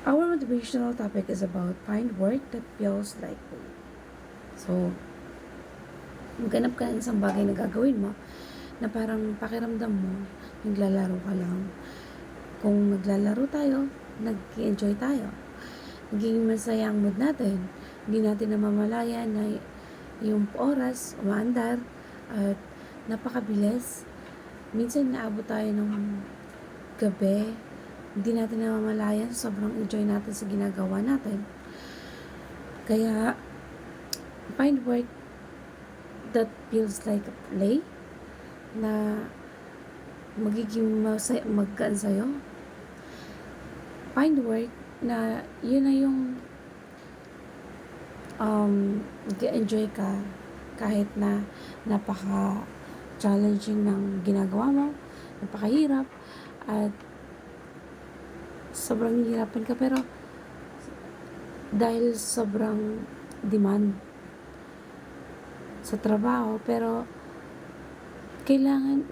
Our motivational topic is about find work that feels like play. So, maghanap ka ng isang bagay na gagawin mo na parang pakiramdam mo, naglalaro ka lang. Kung naglalaro tayo, nag-enjoy tayo. Naging masaya ang mood natin. Hindi natin namamalayan na yung oras, umaandar, at napakabilis. Minsan naabot tayo ng gabi, hindi natin namamalayan, sobrang enjoy natin sa ginagawa natin. Kaya, find work that feels like a play na magiging magaan sa'yo. Find work na yun na yung nag-enjoy ka kahit na napaka-challenging ng ginagawa mo, napakahirap, at sobrang hihirapan ka, pero dahil sobrang demand sa trabaho, pero kailangan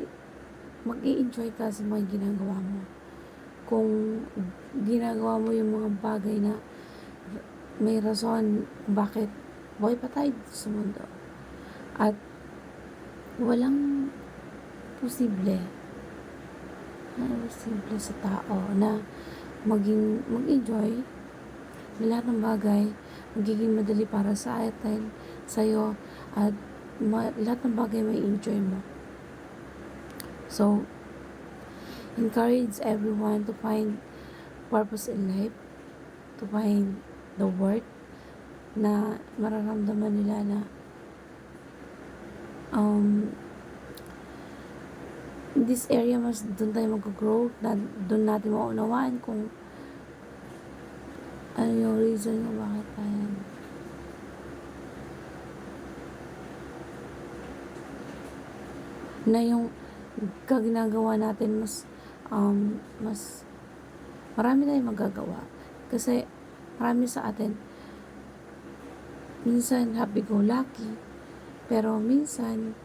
mag-i-enjoy ka sa mga ginagawa mo. Kung ginagawa mo yung mga bagay na may rason kung bakit buhay pa tayo sa mundo, at walang posible sa tao na mag-enjoy na lahat ng bagay magiging madali para sa atin, sa'yo, at lahat ng bagay may enjoy mo. So, encourage everyone to find purpose in life, to find the work na mararamdaman nila na in this area, mas doon tayo mag-grow, na doon natin maunawaan kung ano yung reason kung bakit tayo na yung ginagawa natin mas marami tayong magagawa, kasi marami sa atin minsan happy-go-lucky, pero minsan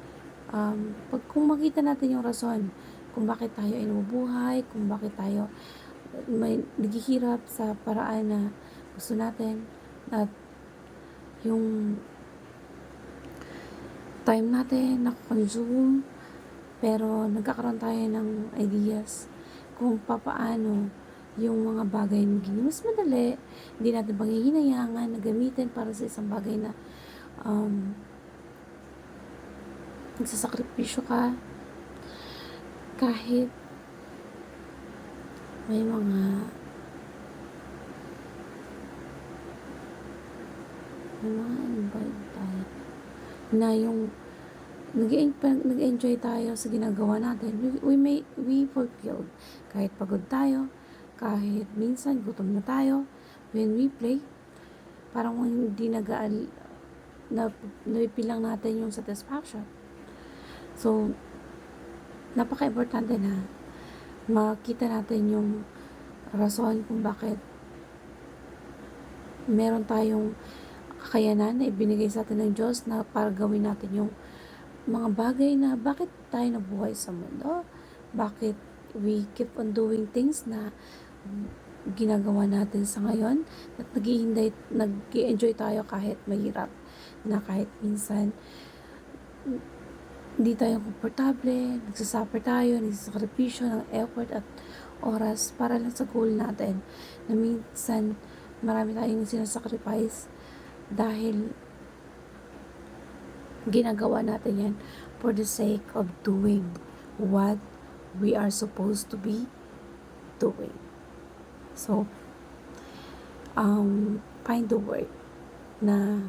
kung makita natin yung rason kung bakit tayo ay nabubuhay, kung bakit tayo may naghihirap sa paraan na gusto natin, at yung time natin nakakonsume, pero nagkakaroon tayo ng ideas kung papaano yung mga bagay maging mas madali, hindi natin panghihinayangan na gamitin para sa isang bagay na nagsasakripisyo ka, kahit may mga invite tayo na yung nag-enjoy tayo sa ginagawa natin. We fulfilled. Kahit pagod tayo, kahit minsan gutom na tayo, when we play, parang hindi napipilang natin yung satisfaction. So, napaka-importante na makita natin yung rason kung bakit meron tayong kakayanan na ibinigay sa atin ng Diyos na para gawin natin yung mga bagay na bakit tayo nabuhay sa mundo, bakit we keep on doing things na ginagawa natin sa ngayon, at nag-i-enjoy tayo kahit mahirap, na kahit minsan hindi tayo komportable, nagsasuffer tayo, nagsasakripisyo ng effort at oras para lang sa goal natin, na minsan marami tayong sinasacrifice dahil ginagawa natin yan for the sake of doing what we are supposed to be doing. So, find the work na